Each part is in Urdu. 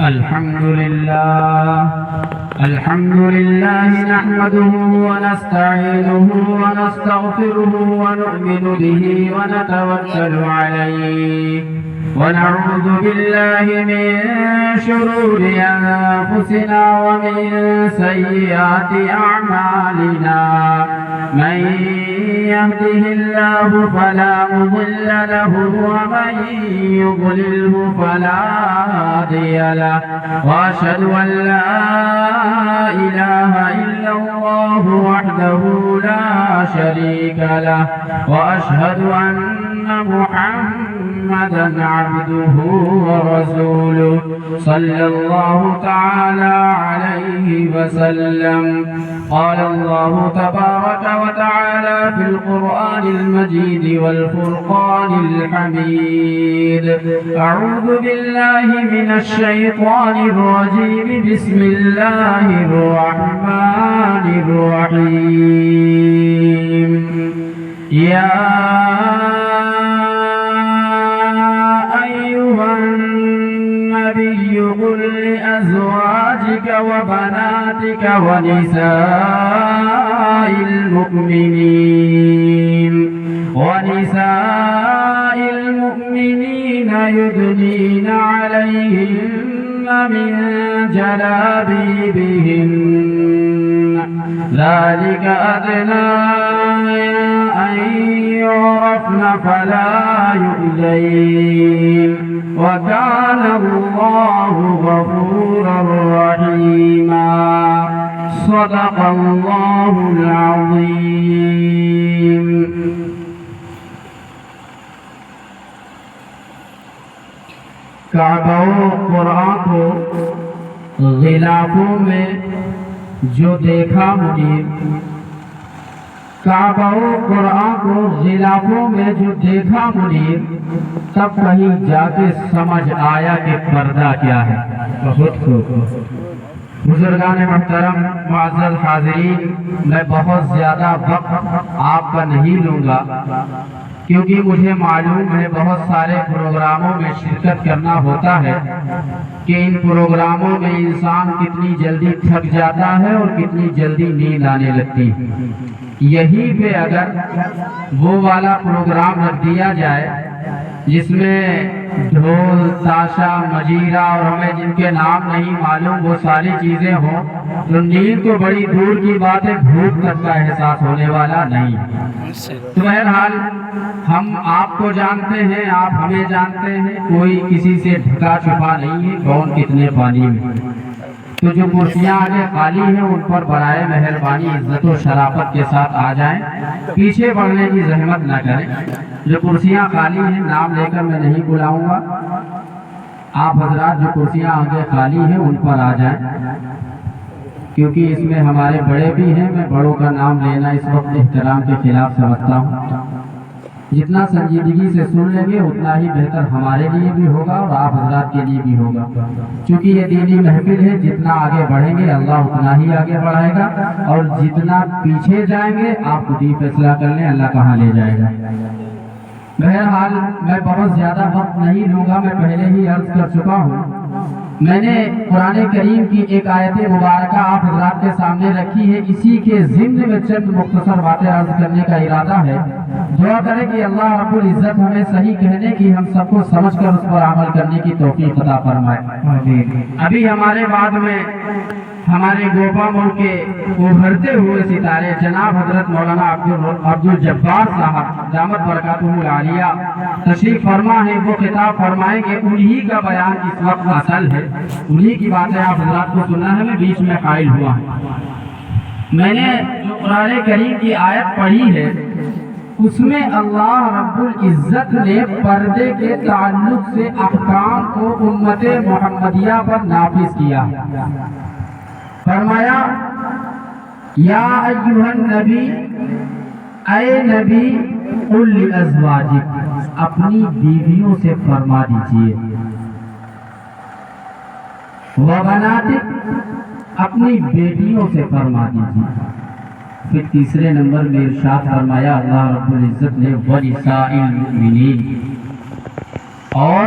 الحمد لله نحمده ونستعينه ونستغفره ونؤمن به ونتوكل عليه ونعوذ بالله من شرور أنفسنا ومن سيئات أعمالنا من يهده الله فلا مضل له ومن يضلله فلا هادي له وأشهد أن لا إله إلا الله وحده لا شريك له وأشهد أن محمدا عبده ورسوله صلى الله تعالى عليه وسلم. قال الله تبارك وتعالى في القرآن المجيد والفرقان الحميد: أعوذ بالله من الشيطان الرجيم. بسم الله الرحمن الرحيم. يا أيها النبي قل لأزواجك وبناتك ونساء المؤمنين يدنين عليهن من جلابيبهن ذلك أدنى أن يعرفن فلا يؤذين وكان الله غفورا رحيما. صدق الله العظيم. کعبہ و قرآن کو غلافوں میں جو دیکھا منیر، کعبہ و قرآن کو غلافوں میں جو دیکھا منیر، تب کہیں جا کے سمجھ آیا کہ پردہ کیا ہے. بہت خوب. بزرگان محترم، معزز حاضرین، میں بہت زیادہ وقت آپ کا نہیں لوں گا کیونکہ مجھے معلوم ہے بہت سارے پروگراموں میں شرکت کرنا ہوتا ہے کہ ان پروگراموں میں انسان کتنی جلدی تھک جاتا ہے اور کتنی جلدی نیند آنے لگتی ہے. یہی پہ اگر وہ والا پروگرام رکھ دیا جائے جس میں ڈھول، تاشا، مجیرہ اور ہمیں جن کے نام نہیں معلوم وہ ساری چیزیں ہوں تو نیند تو بڑی دور کی بات ہے، بھوک تک کا احساس ہونے والا نہیں. تو بہرحال ہم آپ کو جانتے ہیں، آپ ہمیں جانتے ہیں، کوئی کسی سے ڈھکا چھپا نہیں ہے کون کتنے پانی میں. تو جو کرسیاں آگے خالی ہیں ان پر برائے مہربانی عزت و شرافت کے ساتھ آ جائیں، پیچھے بڑھنے کی زحمت نہ کریں. جو کرسیاں خالی ہیں نام لے کر میں نہیں بلاؤں گا، آپ حضرات جو کرسیاں آگے خالی ہیں ان پر آ جائیں کیونکہ اس میں ہمارے بڑے بھی ہیں. میں بڑوں کا نام لینا اس وقت احترام کے خلاف سمجھتا ہوں. جتنا سنجیدگی سے سن لیں گے اتنا ہی بہتر ہمارے لیے بھی ہوگا اور آپ حضرات کے لیے بھی ہوگا. چونکہ یہ دینی محفل ہے، جتنا آگے بڑھیں گے اللہ اتنا ہی آگے بڑھائے گا اور جتنا پیچھے جائیں گے آپ خود ہی فیصلہ کر لیں اللہ کہاں لے جائے گا. بہرحال میں بہت زیادہ وقت نہیں لوں گا، میں پہلے ہی عرض کر چکا ہوں. میں نے قرآن کریم کی ایک آیت مبارکہ آپ حضرات کے سامنے رکھی ہے، اسی کے ضمن میں چند مختصر باتیں عرض کرنے کا ارادہ ہے. دعا کریں کہ اللہ رب العزت ہمیں صحیح کہنے کی، ہم سب کو سمجھ کر اس پر عمل کرنے کی توفیق عطا فرمائے. ابھی ہمارے بعد میں ہمارے گوپا ملک کے ابھرتے ہوئے ستارے جناب حضرت مولانا عبد الجبار صاحب دامت برکاتہ العالیہ تشریف فرما ہے. وہ خطاب فرمائیں گے. انہی کا بیان اس وقت اصل ہے، انہی کی باتیں آپ حضرات کو سننا ہے. میں بیچ میں قائل ہوا ہوں. میں نے جو قرآن کریم کی آیت پڑھی ہے اس میں اللہ رب العزت نے پردے کے تعلق سے احکام کو امت محمدیہ پر نافذ کیا. فرمایا یا ایھا النبی، اے نبی، قل لازواجک، اپنی بیویوں سے فرما دیجئے، وبناتک، اپنی بیٹیوں سے فرما دیجئے. پھر تیسرے نمبر میں ارشاد فرمایا اللہ رب العزت نے ونساء المؤمنین، اور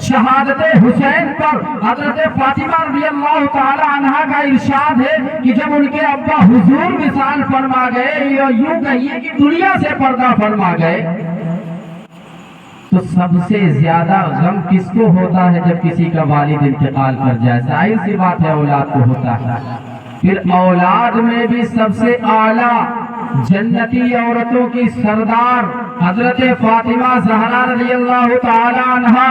شہادت حسین پر حضرت فاطمہ رضی اللہ تعالی عنہا کا ارشاد ہے کہ جب ان کے ابا حضور وصال فرما گئے، یا یوں کہیے کہ دنیا سے پردہ فرما گئے، تو سب سے زیادہ غم کس کو ہوتا ہے جب کسی کا والد انتقال کر جائے؟ ظاہر سی بات ہے اولاد کو ہوتا ہے۔ پھر اولاد میں بھی سب سے اعلیٰ جنتی عورتوں کی سردار حضرت فاطمہ زہرا رضی اللہ تعالی عنہا،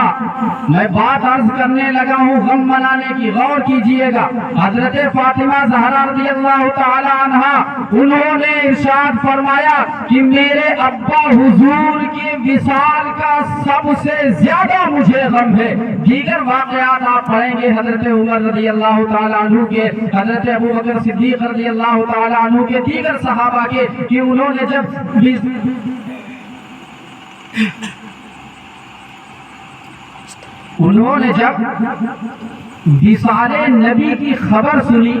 میں بات عرض کرنے لگا ہوں غم منانے کی، غور کیجئے گا۔ حضرت فاطمہ زہرا رضی اللہ تعالی عنہا انہوں نے ارشاد فرمایا کہ میرے ابا حضور کے وصال کا سب سے زیادہ مجھے غم ہے۔ دیگر واقعات آپ پڑھیں گے حضرت عمر رضی اللہ تعالی عنہ کے، حضرت ابو بکر صدیق رضی اللہ تعالی عنہ کے، دیگر صحابہ کے، کہ انہوں نے جب وصال نبی کی خبر سنی،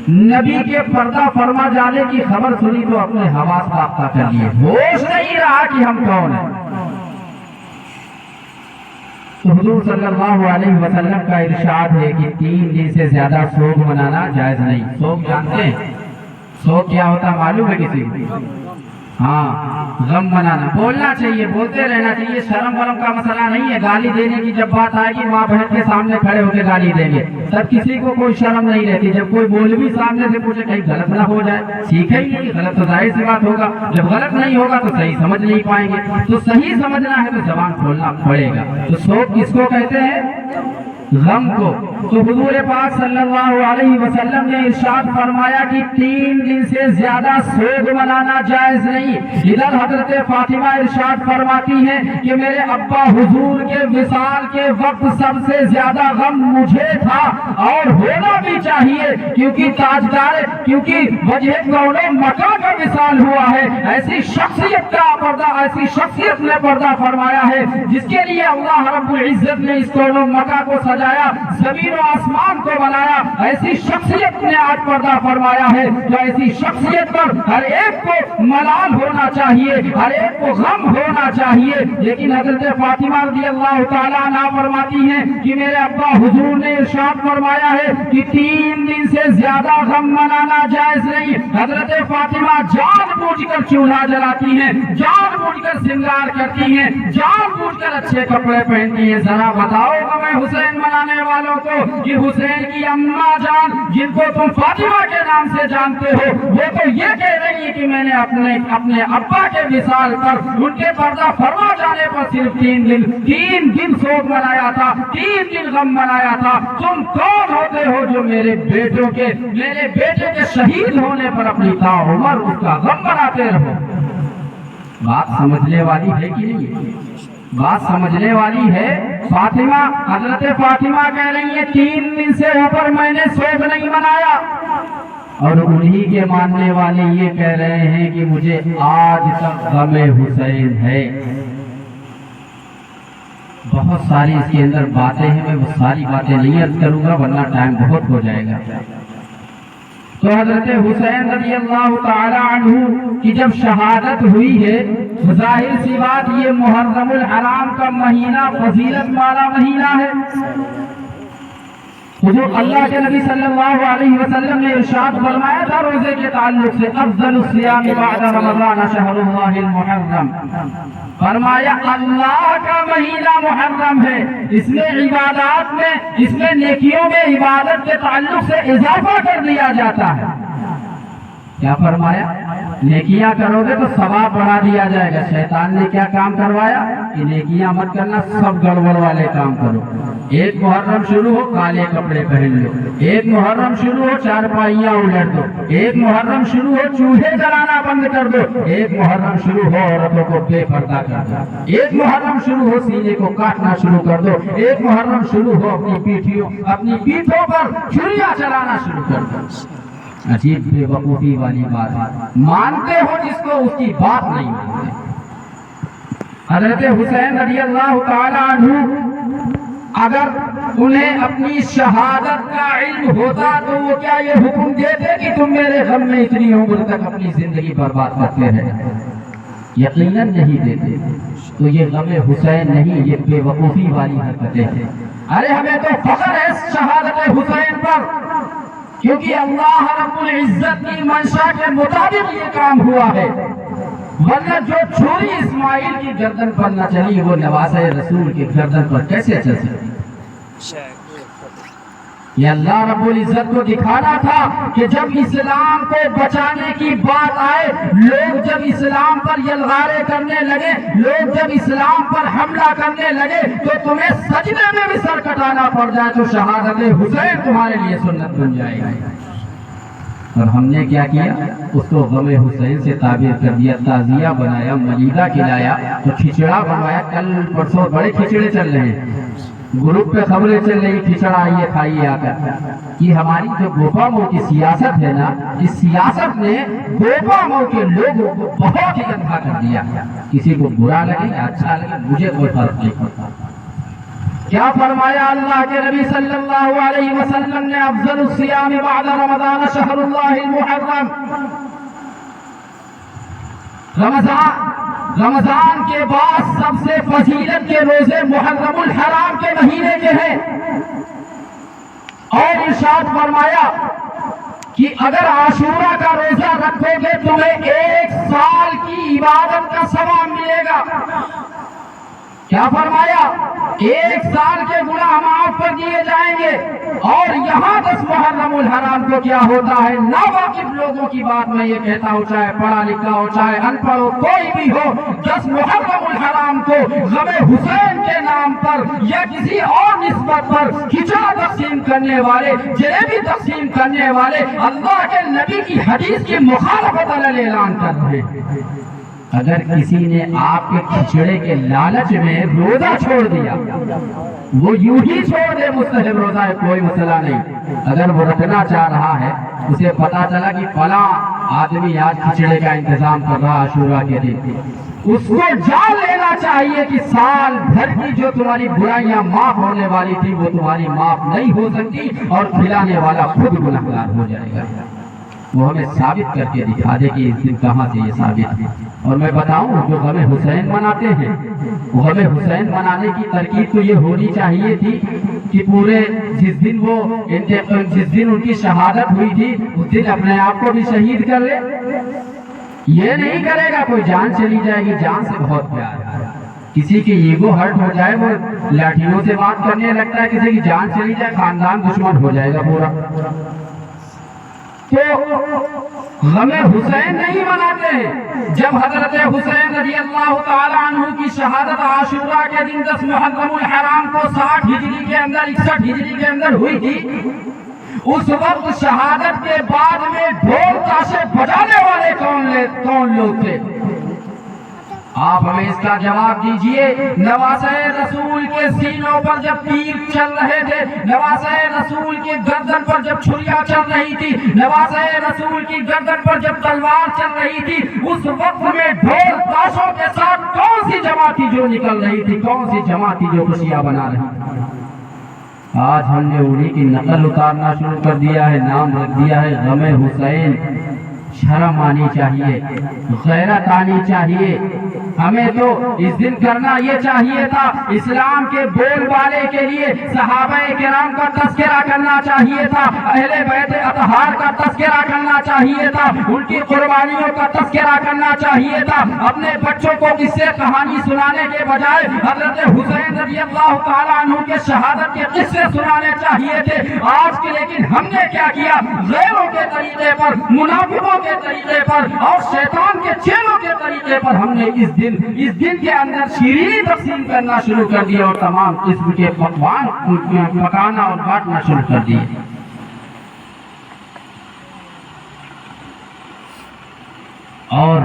نبی کے پردہ فرما جانے کی خبر سنی، تو اپنے حواس باختہ کر لیے، ہوش نہیں رہا کہ ہم کون ہیں۔ تو حضور صلی اللہ علیہ وسلم کا ارشاد ہے کہ 3 دن سے زیادہ سوگ منانا جائز نہیں۔ سوگ جانتے ہیں؟ سوگ کیا ہوتا معلوم ہے کسی کو؟ ہاں، غم منانا، بولنا چاہیے، بولتے رہنا چاہیے، شرم ورم کا مسئلہ نہیں ہے۔ گالی دینے کی جب بات آئے گی، ماں بہن کے سامنے کھڑے ہو کے گالی دیں گے، تب کسی کو کوئی شرم نہیں رہتی۔ جب کوئی مولوی سامنے سے پوچھے کہیں غلط نہ ہو جائے، سیکھے ہی نہیں، غلط تو ظاہر سی بات ہوگا، جب غلط نہیں ہوگا تو صحیح سمجھ نہیں پائیں گے۔ تو صحیح سمجھنا ہے تو زبان کھولنا پڑے گا۔ تو سوگ کس کو کہتے ہیں؟ غم کو۔ تو حضور پاک صلی اللہ علیہ وسلم نے ارشاد فرمایا کہ 3 دن سے زیادہ سوگ منانا جائز نہیں۔ ادھر حضرت فاطمہ ارشاد فرماتی ہیں کہ میرے ابا حضور کے وصال کے وقت سب سے زیادہ غم مجھے تھا، اور ہونا بھی چاہیے، کیونکہ تاجدار، کیونکہ وجہ کون مکہ کا وصال ہوا ہے۔ ایسی شخصیت کا پردہ، ایسی شخصیت نے پردہ فرمایا ہے جس کے لیے اللہ رب العزت نے اس کون مکہ کو سجایا، زمین و آسمان کو بنایا۔ ایسی شخصیت نے آج پردہ فرمایا ہے، تو ایسی شخصیت پر ہر ایک کو ملال ہونا چاہیے، ہر ایک کو غم ہونا چاہیے۔ لیکن حضرت فاطمہ رضی اللہ تعالیٰ عنہ فرماتی ہیں کہ میرے ابا حضور نے ارشاد فرمایا ہے کہ 3 دن سے زیادہ غم منانا جائز نہیں۔ حضرت فاطمہ جان بوجھ کر چولہا جلاتی ہیں، جان بوجھ کر سنگار کرتی ہیں، جان بوجھ کر اچھے کپڑے پہنتی ہیں۔ ذرا بتاؤ گا میں حسین منانے والوں کو کہ حسین کی اماں جان، جن کو تم فاطمہ کے نام سے جانتے ہو، وہ تو یہ کہہ رہی ہے کہ میں نے اپنے ابا کے وصال پر، ان کے پردہ فرما جانے پر صرف 3 دن سوگ منایا تھا، 3 دن غم منایا تھا۔ تم کون ہوتے ہو جو میرے بیٹے کے شہید ہونے پر اپنی تاعمر اس کا غم مناتے رہو؟ بات سمجھنے والی ہے کہ نہیں؟ بات سمجھنے والی ہے۔ فاطمہ، حضرت فاطمہ کہہ رہی ہے 3 دن سے اوپر میں نے سوگ نہیں منایا، اور انہی کے ماننے والے یہ کہہ رہے ہیں کہ مجھے آج تک غم حسین ہے۔ بہت ساری اس کے اندر باتیں ہیں، میں وہ ساری باتیں نہیں عرض کروں گا ورنہ ٹائم بہت ہو جائے گا۔ تو حضرت حسین رضی اللہ تعالی عنہ کی جب شہادت ہوئی ہے، ظاہر سی بات یہ محرم الحرام کا مہینہ فضیلت والا مہینہ ہے۔ حضور اللہ کے نبی صلی اللہ علیہ وسلم نے ارشاد فرمایا تھا روزے کے تعلق سے، افضل الصیام بعد رمضان شہر اللہ المحرم، فرمایا اللہ کا مہینہ محرم ہے، اس میں عبادات میں، اس میں نیکیوں میں عبادت کے تعلق سے اضافہ کر دیا جاتا ہے۔ کیا فرمایا؟ نیکیاں کرو گے تو ثواب بڑھا دیا جائے گا۔ شیطان نے کیا کام کروایا کہ نیکیاں مت کرنا، سب گڑبڑ والے کام کرو۔ ایک محرم شروع ہو کالے کپڑے پہن لو، ایک محرم شروع ہو چارپائیاں الٹ دو، ایک محرم شروع ہو چولہے جلانا بند کر دو، ایک محرم شروع ہو عورتوں کو بے پردہ کر دو، ایک محرم شروع ہو سینے کو کاٹنا شروع کر دو، ایک محرم شروع ہو اپنی پیٹھوں پر چھریاں چلانا شروع کر دو۔ عجیب بے وقوفی والی بات، مانتے ہو جس کو اس کی بات نہیں مانتے۔ حضرت حسین رضی اللہ تعالی عنہ اگر انہیں اپنی شہادت کا علم ہوتا تو وہ کیا یہ حکم دیتے کہ تم میرے غم میں اتنی عمر تک اپنی زندگی برباد کرتے رہے؟ یقیناً نہیں دیتے۔ تو یہ غم حسین نہیں، یہ بے وقوفی والی حرکتیں ہیں۔ ارے ہمیں تو فخر ہے شہادت حسین پر، کیونکہ اللہ رب العزت کی منشا کے مطابق یہ کام ہوا ہے، ورنہ جو چھری اسماعیل کی گردن پر نہ چلی وہ نواسہ رسول کی گردن پر کیسے چل سکتی؟ یہ اللہ رب العزت کو دکھانا تھا کہ جب اسلام کو بچانے کی بات آئے، لوگ جب اسلام پر یلغارے کرنے لگے، لوگ جب اسلام پر حملہ کرنے لگے، تو تمہیں سجدے میں بھی سر کٹانا پڑ جائے تو شہادت حسین تمہارے لیے سنت بن جائے گی۔ اور ہم نے کیا کیا؟ اس کو غم حسین سے تعبیر کر دیا، تعزیہ بنایا، ملیدہ کھلایا، تو کھچڑا بنوایا۔ کل پرسوں بڑے کھچڑے چل رہے ہیں، گروپ پہ خبریں چل رہی، کھچڑا آئیے کھائیے آ کر۔ یہ ہماری جو گوپا مئو کی سیاست ہے نا، اس سیاست نے گوپا مئو کے لوگوں کو بہت ہی گندہ کر دیا۔ کسی کو برا لگے یا اچھا لگے، مجھے کوئی فرق نہیں پڑتا۔ کیا فرمایا اللہ کے نبی صلی اللہ علیہ وسلم نے؟ افضل الصیام بعد رمضان شہر اللہ المحرم۔ رمضان کے بعد سب سے فضیلت کے روزے محرم الحرام کے مہینے کے ہیں، اور ارشاد فرمایا کہ اگر عاشورہ کا روزہ رکھو گے تمہیں 1 سال کی عبادت کا ثواب ملے گا۔ کیا فرمایا؟ 1 سال کے گناہ معاف کر دیے جائیں گے۔ اور یہاں 10 محرم الحرام کو کیا ہوتا ہے، ناواقف لوگوں کی بات میں یہ کہتا ہوں، چاہے پڑھا لکھا ہو چاہے ان پڑھ ہو، کوئی بھی ہو، 10 محرم الحرام کو غم حسین کے نام پر یا کسی اور نسبت پر کھچڑا تقسیم کرنے والے، جلیبی تقسیم کرنے والے اللہ کے نبی کی حدیث کی مخالفت علیہ اعلان کر رہے ہیں۔ اگر کسی نے آپ کے کھچڑے کے لالچ میں روزہ چھوڑ دیا، وہ یوں ہی چھوڑ دے، مستحب روزہ ہے، کوئی مسئلہ نہیں۔ اگر وہ رکھنا چاہ رہا ہے، اسے پتا چلا کہ فلاں آدمی آج کھچڑے کا انتظام کر رہا عاشورہ کے دن، اس کو جان لینا چاہیے کہ سال بھر کی جو تمہاری برائیاں معاف ہونے والی تھی وہ تمہاری معاف نہیں ہو سکتی، اور کھلانے والا خود گنہگار ہو جائے گا۔ وہ ہمیں ثابت کر کے دکھا دے کہ اس دن کہاں سے یہ ثابت ہے۔ اور میں بتاؤں، جو غم حسین مناتے ہیں، غم حسین منانے کی ترکیب تو یہ ہونی چاہیے تھی کہ پورے جس دن ان کی شہادت ہوئی تھی اس دن اپنے آپ کو بھی شہید کر لے۔ یہ نہیں کرے گا، کوئی جان چلی جائے گی، جان سے بہت پیار ہے۔ کسی کی ایگو ہرٹ ہو جائے، وہ لاٹھیوں سے بات کرنے لگتا ہے، کسی کی جان چلی جائے خاندان دشمن ہو جائے گا پورا۔ تو غم حسین نہیں مناتے ہیں۔ جب حضرت حسین رضی اللہ تعالیٰ عنہ کی شہادت عاشورہ کے دن 10 محرم الحرام کو 60 ہجری کے اندر 61 ہجری کے اندر ہوئی تھی، اس وقت شہادت کے بعد میں ڈھول تاشے بجانے والے کون لوگ تھے؟ آپ ہمیں اس کا جواب دیجئے۔ نواسہ رسول کے سینوں پر جب تیر چل رہے تھے، نواسہ رسول کی گردن پر جب چھریاں چل رہی تھی، نواسہ رسول کی گردن پر جب تلوار چل رہی تھی، اس وقت میں ڈھول تاشوں کے ساتھ کون سی جماعت تھی جو نکل رہی تھی؟ کون سی جماعت تھی جو خوشیاں بنا رہی تھی؟ آج ہم نے انہی کی نقل اتارنا شروع کر دیا ہے، نام رکھ دیا ہے غم حسین۔ شرم آنی چاہیے، غیرت آنی چاہیے۔ ہمیں تو اس دن کرنا یہ چاہیے تھا، اسلام کے بول بالے کے لیے صحابہ کرام کا تذکرہ کرنا چاہیے تھا، اہل بیت اطہار کا تذکرہ کرنا چاہیے تھا، ان کی قربانیوں کا تذکرہ کرنا چاہیے تھا۔ اپنے بچوں کو قصے کہانی سنانے کے بجائے حضرت حسین رضی اللہ تعالیٰ عنہ کے شہادت کے قصے سنانے چاہیے تھے۔ آج کے لیکن ہم نے کیا کیا؟ غیروں کے طریقے پر، منافقوں کے طریقے پر اور شیطان کے چیلوں کے طریقے پر ہم نے اس دن کے اندر شیرینی تقسیم کرنا شروع کر دیا اور تمام قسم کے پکوان پکانا اور بانٹنا شروع کر دیے۔ اور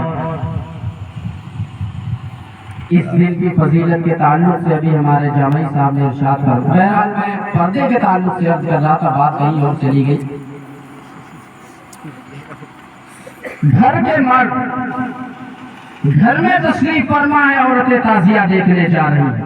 اس دن کی فضیلت کے تعلق سے ابھی ہمارے جامعی صاحب نے ارشاد فرمایا، بہرحال میں پردے کے تعلق سے عرض کر رہا تھا، بات کہیں اور چلی گئی۔ گھر کے مرد گھر میں تشریف فرما ہے، عورتیں تعزیہ دیکھنے جا رہی ہیں،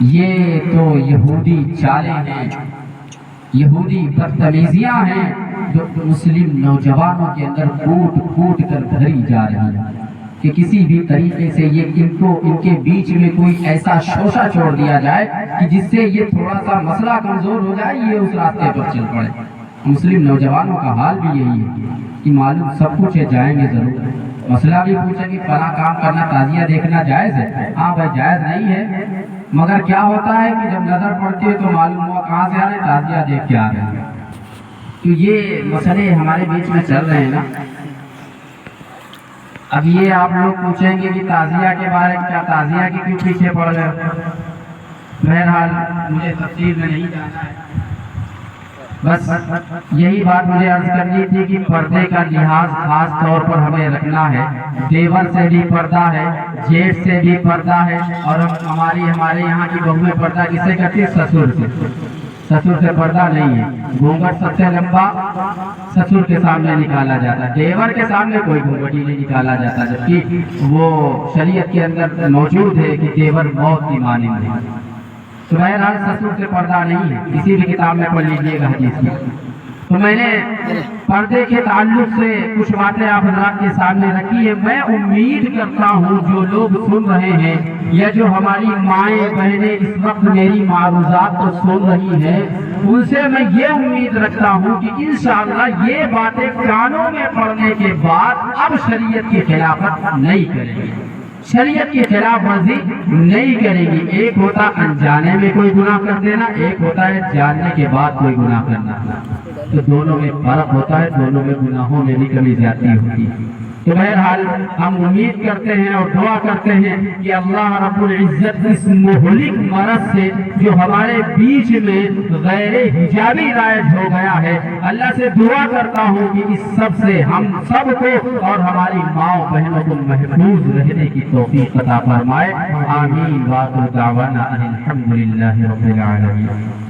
یہ تو یہودی چالیں ہیں، یہودی بدتمیزیاں ہیں جو مسلم نوجوانوں کے اندر کوٹ کوٹ کر بھری جا رہی ہیں کہ کسی بھی طریقے سے یہ ان کے بیچ میں کوئی ایسا شوشہ چھوڑ دیا جائے کہ جس سے یہ تھوڑا سا مسئلہ کمزور ہو جائے، یہ اس راستے پر چل پڑے۔ مسلم نوجوانوں کا حال بھی یہی ہے کہ معلوم سب کچھ ہے، جائیں گے ضرور، مسئلہ بھی پوچھیں گے فلاں کام کرنا، تعزیہ دیکھنا جائز ہے؟ ہاں بھائی جائز نہیں ہے، مگر کیا ہوتا ہے کہ جب نظر پڑتی ہے تو معلوم ہوا کہاں سے آ رہے ہیں، تعزیہ دیکھ کے آ رہے ہیں۔ تو یہ مسئلے ہمارے بیچ میں چل رہے ہیں نا۔ اب یہ آپ لوگ پوچھیں گے کہ تعزیہ کے بارے میں، کیا تعزیہ کے کیوں پیچھے پڑ گئے؟ بہرحال مجھے تفصیل میں نہیں جانا ہے، بس یہی بات مجھے عرض کرنی تھی کہ پردے کا لحاظ خاص طور پر ہمیں رکھنا ہے۔ دیور سے بھی پردہ ہے، جیٹھ سے بھی پردہ ہے، اور ہمارے یہاں کی بہویں پردہ کس سے کرتی ہے؟ سسر سے۔ سسر سے پردہ نہیں ہے، گھونگھٹ سب سے لمبا سسر کے سامنے نکالا جاتا ہے، دیور کے سامنے کوئی گھونگھٹ ہی نہیں نکالا جاتا، جبکہ وہ شریعت کے اندر موجود ہے کہ دیور موت کی مانند ہے۔ تو بہرحال سسر سے پردہ نہیں ہے، کسی بھی کتاب میں پڑھ لیجیے گا حدیث کی۔ تو میں نے پردے کے تعلق سے کچھ باتیں آپ حضرات کے سامنے رکھی ہے۔ میں امید کرتا ہوں جو لوگ سن رہے ہیں یا جو ہماری مائیں بہنیں اس وقت میری معروضات کو سن رہی ہیں، ان سے میں یہ امید رکھتا ہوں کہ انشاءاللہ یہ باتیں کانوں میں پڑنے کے بعد اب شریعت کی خلافت نہیں کریں گے، شریعت کی خلاف ورزی نہیں کریں گی۔ ایک ہوتا انجانے میں کوئی گناہ کر دینا، ایک ہوتا ہے جاننے کے بعد کوئی گناہ کرنا، تو دونوں میں فرق ہوتا ہے، دونوں میں گناہوں میں بھی کمی زیادتی ہوتی ہے۔ تو بہرحال ہم امید کرتے ہیں اور دعا کرتے ہیں کہ اللہ رب العزت اس مہلک مرض سے جو ہمارے بیچ میں غیر حجابی رائج ہو گیا ہے، اللہ سے دعا کرتا ہوں کہ اس سب سے ہم سب کو اور ہماری ماں بہنوں کو محفوظ رہنے کی توفیق عطا فرمائے۔ آمین۔ وآخر دعوانا ان الحمد للہ رب العالمین۔